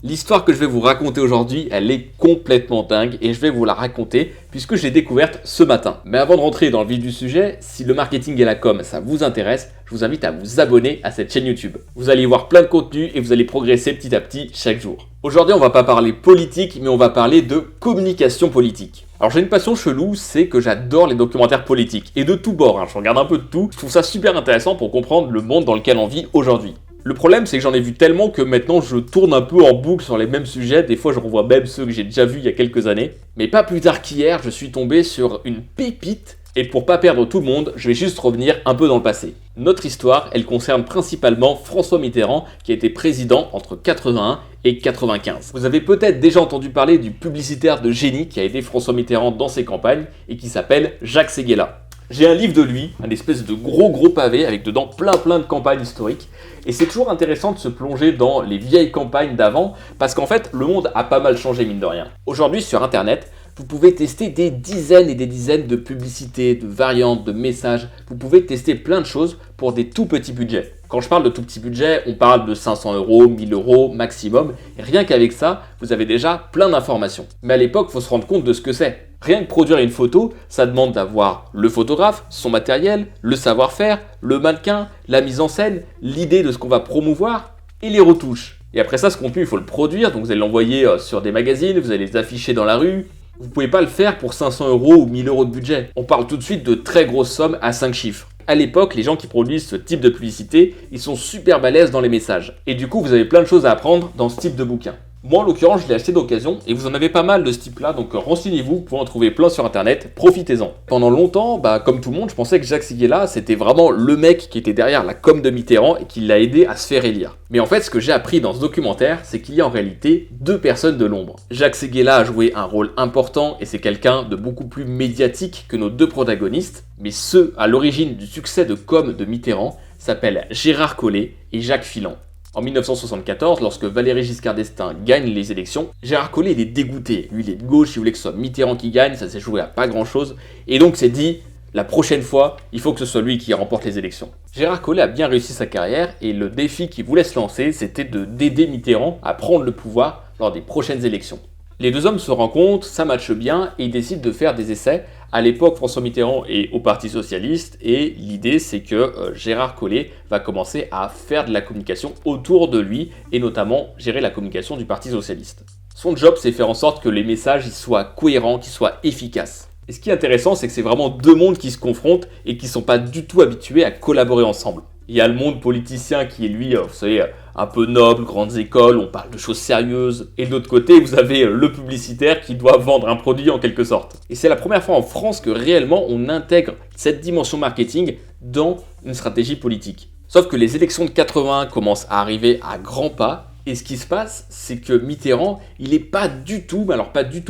L'histoire que je vais vous raconter aujourd'hui, elle est complètement dingue et je vais vous la raconter puisque je l'ai découverte ce matin. Mais avant de rentrer dans le vif du sujet, si le marketing et la com ça vous intéresse, je vous invite à vous abonner à cette chaîne YouTube. Vous allez y voir plein de contenu et vous allez progresser petit à petit chaque jour. Aujourd'hui, on va pas parler politique, mais on va parler de communication politique. Alors j'ai une passion chelou, c'est que j'adore les documentaires politiques et de tous bords, je regarde un peu de tout, je trouve ça super intéressant pour comprendre le monde dans lequel on vit aujourd'hui. Le problème, c'est que j'en ai vu tellement que maintenant je tourne un peu en boucle sur les mêmes sujets. Des fois, je revois même ceux que j'ai déjà vus il y a quelques années. Mais pas plus tard qu'hier, je suis tombé sur une pépite. Et pour pas perdre tout le monde, je vais juste revenir un peu dans le passé. Notre histoire, elle concerne principalement François Mitterrand, qui a été président entre 81 et 95. Vous avez peut-être déjà entendu parler du publicitaire de génie qui a aidé François Mitterrand dans ses campagnes et qui s'appelle Jacques Séguéla. J'ai un livre de lui, un espèce de gros pavé avec dedans plein de campagnes historiques. Et c'est toujours intéressant de se plonger dans les vieilles campagnes d'avant parce qu'en fait, le monde a pas mal changé mine de rien. Aujourd'hui, sur Internet, vous pouvez tester des dizaines et des dizaines de publicités, de variantes, de messages. Vous pouvez tester plein de choses pour des tout petits budgets. Quand je parle de tout petit budget, on parle de 500 €, 1000 € maximum. Et rien qu'avec ça, vous avez déjà plein d'informations. Mais à l'époque, il faut se rendre compte de ce que c'est. Rien que produire une photo, ça demande d'avoir le photographe, son matériel, le savoir-faire, le mannequin, la mise en scène, l'idée de ce qu'on va promouvoir et les retouches. Et après ça, ce contenu, il faut le produire, donc vous allez l'envoyer sur des magazines, vous allez les afficher dans la rue. Vous ne pouvez pas le faire pour 500 € ou 1000 € de budget. On parle tout de suite de très grosses sommes à 5 chiffres. À l'époque, les gens qui produisent ce type de publicité, ils sont super balèzes dans les messages. Et du coup, vous avez plein de choses à apprendre dans ce type de bouquin. Moi, en l'occurrence, je l'ai acheté d'occasion et vous en avez pas mal de ce type-là, donc renseignez-vous, vous pouvez en trouver plein sur Internet, profitez-en. Pendant longtemps, comme tout le monde, je pensais que Jacques Séguéla, c'était vraiment le mec qui était derrière la com de Mitterrand et qui l'a aidé à se faire élire. Mais en fait, ce que j'ai appris dans ce documentaire, c'est qu'il y a en réalité deux personnes de l'ombre. Jacques Séguéla a joué un rôle important et c'est quelqu'un de beaucoup plus médiatique que nos deux protagonistes, mais ceux à l'origine du succès de com de Mitterrand s'appellent Gérard Collomb et Jacques Fillan. En 1974, lorsque Valéry Giscard d'Estaing gagne les élections, Gérard Collomb il est dégoûté. Lui, il est de gauche, il voulait que ce soit Mitterrand qui gagne, ça s'est joué à pas grand chose. Et donc, s'est dit, la prochaine fois, il faut que ce soit lui qui remporte les élections. Gérard Collomb a bien réussi sa carrière et le défi qu'il voulait se lancer, c'était d'aider Mitterrand à prendre le pouvoir lors des prochaines élections. Les deux hommes se rencontrent, ça matche bien et ils décident de faire des essais. À l'époque, François Mitterrand est au Parti Socialiste et l'idée c'est que Gérard Collomb va commencer à faire de la communication autour de lui et notamment gérer la communication du Parti Socialiste. Son job c'est faire en sorte que les messages ils soient cohérents, qu'ils soient efficaces. Et ce qui est intéressant c'est que c'est vraiment deux mondes qui se confrontent et qui ne sont pas du tout habitués à collaborer ensemble. Il y a le monde politicien qui est lui, vous savez, un peu noble, grandes écoles, on parle de choses sérieuses. Et de l'autre côté, vous avez le publicitaire qui doit vendre un produit en quelque sorte. Et c'est la première fois en France que réellement on intègre cette dimension marketing dans une stratégie politique. Sauf que les élections de 81 commencent à arriver à grands pas. Et ce qui se passe, c'est que Mitterrand, il n'est pas du tout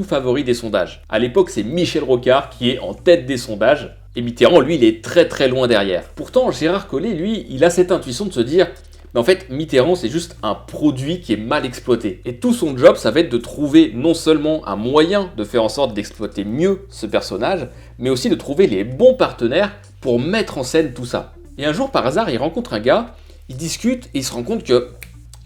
favori des sondages. À l'époque, c'est Michel Rocard qui est en tête des sondages. Et Mitterrand, lui, il est très loin derrière. Pourtant, Gérard Collomb, lui, il a cette intuition de se dire mais en fait, Mitterrand, c'est juste un produit qui est mal exploité. Et tout son job, ça va être de trouver non seulement un moyen de faire en sorte d'exploiter mieux ce personnage, mais aussi de trouver les bons partenaires pour mettre en scène tout ça. Et un jour, par hasard, il rencontre un gars, il discute et il se rend compte que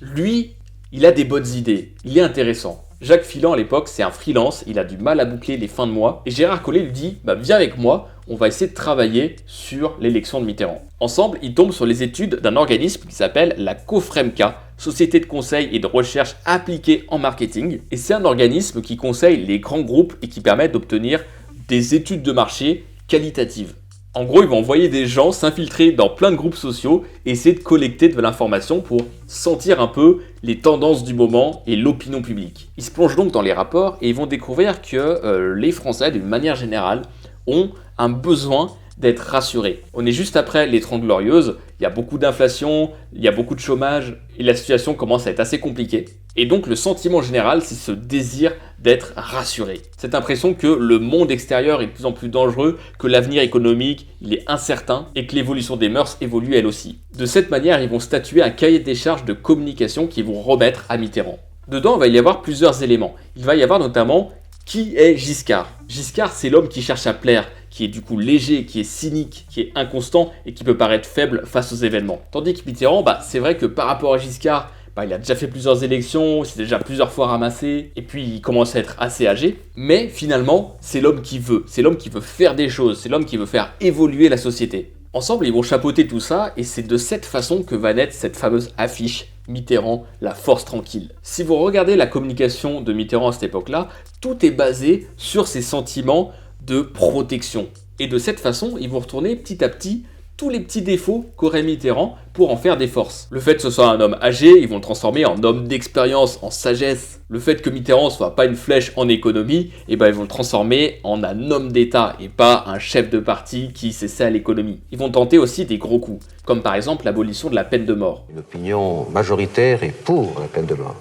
lui, il a des bonnes idées, il est intéressant. Jacques Fillan, à l'époque, c'est un freelance, il a du mal à boucler les fins de mois. Et Gérard Collomb lui dit, viens avec moi, on va essayer de travailler sur l'élection de Mitterrand. Ensemble, ils tombent sur les études d'un organisme qui s'appelle la Cofremca, Société de conseil et de recherche appliquée en marketing. Et c'est un organisme qui conseille les grands groupes et qui permet d'obtenir des études de marché qualitatives. En gros, ils vont envoyer des gens s'infiltrer dans plein de groupes sociaux et essayer de collecter de l'information pour sentir un peu les tendances du moment et l'opinion publique. Ils se plongent donc dans les rapports et ils vont découvrir que les Français, d'une manière générale, ont un besoin d'être rassurés. On est juste après les 30 Glorieuses, il y a beaucoup d'inflation, il y a beaucoup de chômage et la situation commence à être assez compliquée. Et donc le sentiment général, c'est ce désir d'être rassuré. Cette impression que le monde extérieur est de plus en plus dangereux, que l'avenir économique il est incertain et que l'évolution des mœurs évolue elle aussi. De cette manière, ils vont statuer un cahier des charges de communication qu'ils vont remettre à Mitterrand. Dedans, il va y avoir plusieurs éléments. Il va y avoir notamment qui est Giscard. Giscard, c'est l'homme qui cherche à plaire, qui est du coup léger, qui est cynique, qui est inconstant et qui peut paraître faible face aux événements. Tandis que Mitterrand, c'est vrai que par rapport à Giscard, bah, il a déjà fait plusieurs élections, il s'est déjà plusieurs fois ramassé, et puis il commence à être assez âgé. Mais finalement, c'est l'homme qui veut. C'est l'homme qui veut faire des choses, c'est l'homme qui veut faire évoluer la société. Ensemble, ils vont chapeauter tout ça, et c'est de cette façon que va naître cette fameuse affiche Mitterrand, la force tranquille. Si vous regardez la communication de Mitterrand à cette époque-là, tout est basé sur ses sentiments de protection. Et de cette façon, ils vont retourner petit à petit tous les petits défauts qu'aurait Mitterrand pour en faire des forces. Le fait que ce soit un homme âgé, ils vont le transformer en homme d'expérience, en sagesse. Le fait que Mitterrand soit pas une flèche en économie, et ben ils vont le transformer en un homme d'État et pas un chef de parti qui s'essaie à l'économie. Ils vont tenter aussi des gros coups, comme par exemple l'abolition de la peine de mort. Une opinion majoritaire est pour la peine de mort.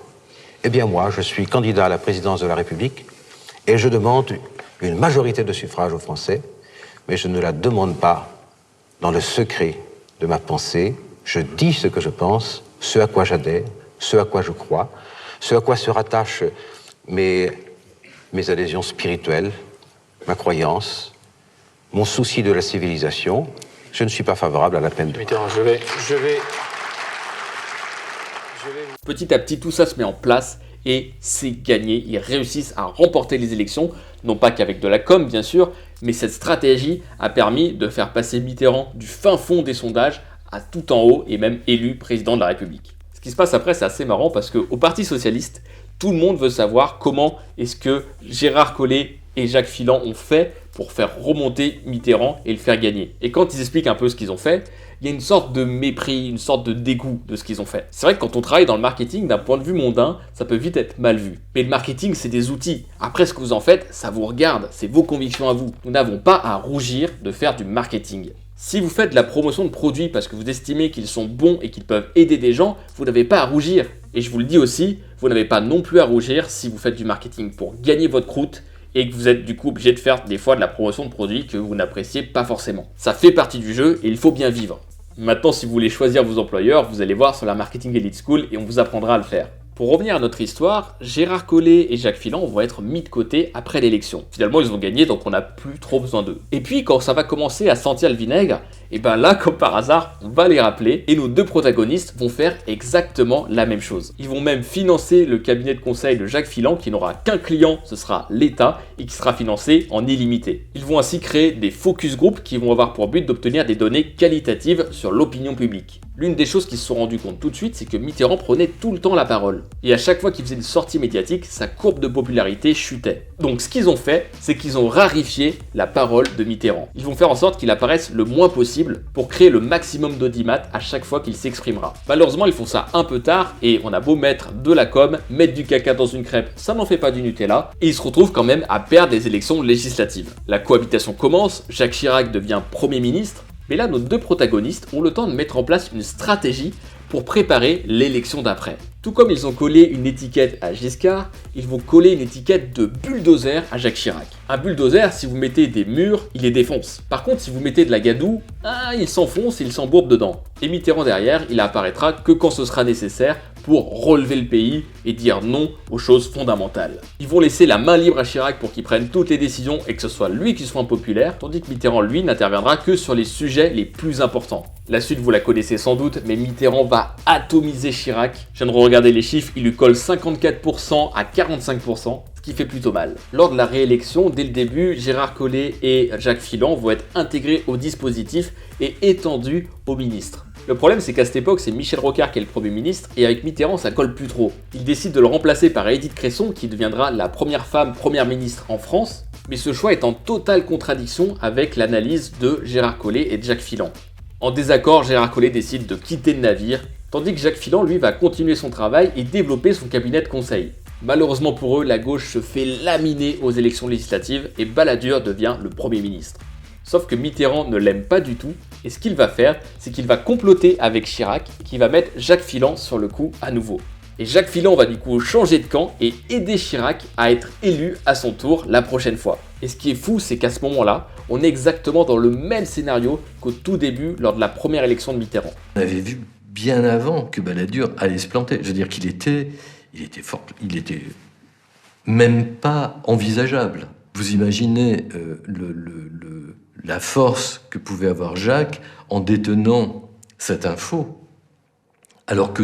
Eh bien moi, je suis candidat à la présidence de la République et je demande une majorité de suffrages aux Français, mais je ne la demande pas dans le secret de ma pensée. Je dis ce que je pense, ce à quoi j'adhère, ce à quoi je crois, ce à quoi se rattachent mes adhésions spirituelles, ma croyance, mon souci de la civilisation. Je ne suis pas favorable à la peine de mort. Mitterrand, Petit à petit, tout ça se met en place et c'est gagné. Ils réussissent à remporter les élections, non pas qu'avec de la com, bien sûr, mais cette stratégie a permis de faire passer Mitterrand du fin fond des sondages à tout en haut et même élu président de la République. Ce qui se passe après, c'est assez marrant parce qu'au Parti Socialiste, tout le monde veut savoir comment est-ce que Gérard Collomb et Jacques Fillan ont fait pour faire remonter Mitterrand et le faire gagner. Et quand ils expliquent un peu ce qu'ils ont fait, il y a une sorte de mépris, une sorte de dégoût de ce qu'ils ont fait. C'est vrai que quand on travaille dans le marketing, d'un point de vue mondain, ça peut vite être mal vu. Mais le marketing, c'est des outils. Après, ce que vous en faites, ça vous regarde, c'est vos convictions à vous. Nous n'avons pas à rougir de faire du marketing. Si vous faites de la promotion de produits parce que vous estimez qu'ils sont bons et qu'ils peuvent aider des gens, vous n'avez pas à rougir. Et je vous le dis aussi, vous n'avez pas non plus à rougir si vous faites du marketing pour gagner votre croûte et que vous êtes du coup obligé de faire des fois de la promotion de produits que vous n'appréciez pas forcément. Ça fait partie du jeu et il faut bien vivre. Maintenant, si vous voulez choisir vos employeurs, vous allez voir sur la Marketing Elite School et on vous apprendra à le faire. Pour revenir à notre histoire, Gérard Collomb et Jacques Fillan vont être mis de côté après l'élection. Finalement, ils ont gagné, donc on n'a plus trop besoin d'eux. Et puis, quand ça va commencer à sentir le vinaigre, et ben là, comme par hasard, on va les rappeler, et nos deux protagonistes vont faire exactement la même chose. Ils vont même financer le cabinet de conseil de Jacques Fillan, qui n'aura qu'un client, ce sera l'État, et qui sera financé en illimité. Ils vont ainsi créer des focus groups qui vont avoir pour but d'obtenir des données qualitatives sur l'opinion publique. L'une des choses qu'ils se sont rendus compte tout de suite, c'est que Mitterrand prenait tout le temps la parole. Et à chaque fois qu'il faisait une sortie médiatique, sa courbe de popularité chutait. Donc ce qu'ils ont fait, c'est qu'ils ont rarifié la parole de Mitterrand. Ils vont faire en sorte qu'il apparaisse le moins possible pour créer le maximum d'audimat à chaque fois qu'il s'exprimera. Malheureusement, ils font ça un peu tard et on a beau mettre de la com, mettre du caca dans une crêpe, ça n'en fait pas du Nutella. Et ils se retrouvent quand même à perdre les élections législatives. La cohabitation commence, Jacques Chirac devient Premier ministre. Mais là, nos deux protagonistes ont le temps de mettre en place une stratégie pour préparer l'élection d'après. Tout comme ils ont collé une étiquette à Giscard, ils vont coller une étiquette de bulldozer à Jacques Chirac. Un bulldozer, si vous mettez des murs, il les défonce. Par contre, si vous mettez de la gadoue, il s'enfonce et il s'embourbe dedans. Et Mitterrand derrière, il apparaîtra que quand ce sera nécessaire pour relever le pays et dire non aux choses fondamentales. Ils vont laisser la main libre à Chirac pour qu'il prenne toutes les décisions et que ce soit lui qui soit impopulaire, tandis que Mitterrand, lui, n'interviendra que sur les sujets les plus importants. La suite, vous la connaissez sans doute, mais Mitterrand va atomiser Chirac. Je viens de regarder les chiffres, il lui colle 54% à 45%. Ce qui fait plutôt mal. Lors de la réélection, dès le début, Gérard Collomb et Jacques Fillan vont être intégrés au dispositif et étendus aux ministres. Le problème, c'est qu'à cette époque, c'est Michel Rocard qui est le Premier ministre, et avec Mitterrand, ça colle plus trop. Il décide de le remplacer par Édith Cresson, qui deviendra la première femme Première ministre en France, mais ce choix est en totale contradiction avec l'analyse de Gérard Collomb et de Jacques Fillan. En désaccord, Gérard Collomb décide de quitter le navire, tandis que Jacques Fillan, lui, va continuer son travail et développer son cabinet de conseil. Malheureusement pour eux, la gauche se fait laminer aux élections législatives et Balladur devient le Premier ministre. Sauf que Mitterrand ne l'aime pas du tout, et ce qu'il va faire, c'est qu'il va comploter avec Chirac, qui va mettre Jacques Fillan sur le coup à nouveau. Et Jacques Fillan va du coup changer de camp et aider Chirac à être élu à son tour la prochaine fois. Et ce qui est fou, c'est qu'à ce moment-là, on est exactement dans le même scénario qu'au tout début, lors de la première élection de Mitterrand. On avait vu bien avant que Balladur allait se planter. Je veux dire qu'il était fort, il était même pas envisageable. Vous imaginez la force que pouvait avoir Jacques en détenant cette info, alors que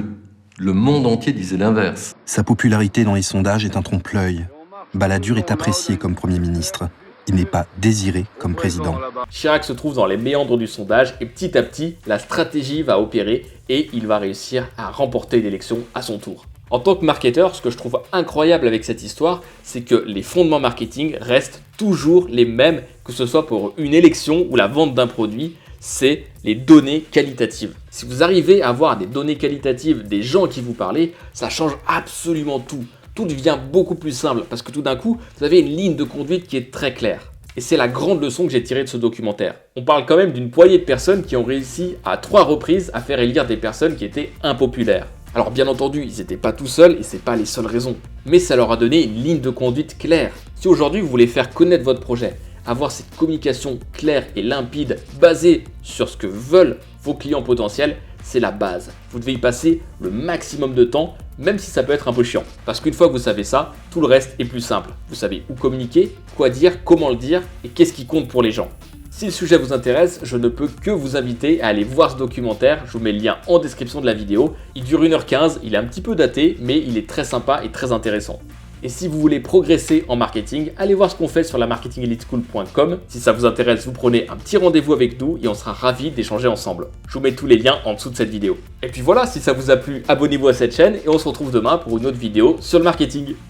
Le monde entier disait l'inverse. Sa popularité dans les sondages est un trompe-l'œil. Balladur est apprécié comme Premier ministre. Il n'est pas désiré comme président. Chirac se trouve dans les méandres du sondage et petit à petit, la stratégie va opérer et il va réussir à remporter l'élection à son tour. En tant que marketeur, ce que je trouve incroyable avec cette histoire, c'est que les fondements marketing restent toujours les mêmes, que ce soit pour une élection ou la vente d'un produit, c'est les données qualitatives. Si vous arrivez à avoir des données qualitatives des gens qui vous parlent, ça change absolument tout. Tout devient beaucoup plus simple parce que tout d'un coup, vous avez une ligne de conduite qui est très claire. Et c'est la grande leçon que j'ai tirée de ce documentaire. On parle quand même d'une poignée de personnes qui ont réussi à 3 reprises à faire élire des personnes qui étaient impopulaires. Alors bien entendu, ils n'étaient pas tout seuls et c'est pas les seules raisons. Mais ça leur a donné une ligne de conduite claire. Si aujourd'hui vous voulez faire connaître votre projet, avoir cette communication claire et limpide basée sur ce que veulent vos clients potentiels, c'est la base. Vous devez y passer le maximum de temps, même si ça peut être un peu chiant. Parce qu'une fois que vous savez ça, tout le reste est plus simple. Vous savez où communiquer, quoi dire, comment le dire et qu'est-ce qui compte pour les gens. Si le sujet vous intéresse, je ne peux que vous inviter à aller voir ce documentaire. Je vous mets le lien en description de la vidéo. Il dure 1h15, il est un petit peu daté, mais il est très sympa et très intéressant. Et si vous voulez progresser en marketing, allez voir ce qu'on fait sur la marketingeliteschool.com. Si ça vous intéresse, vous prenez un petit rendez-vous avec nous et on sera ravis d'échanger ensemble. Je vous mets tous les liens en dessous de cette vidéo. Et puis voilà, si ça vous a plu, abonnez-vous à cette chaîne et on se retrouve demain pour une autre vidéo sur le marketing.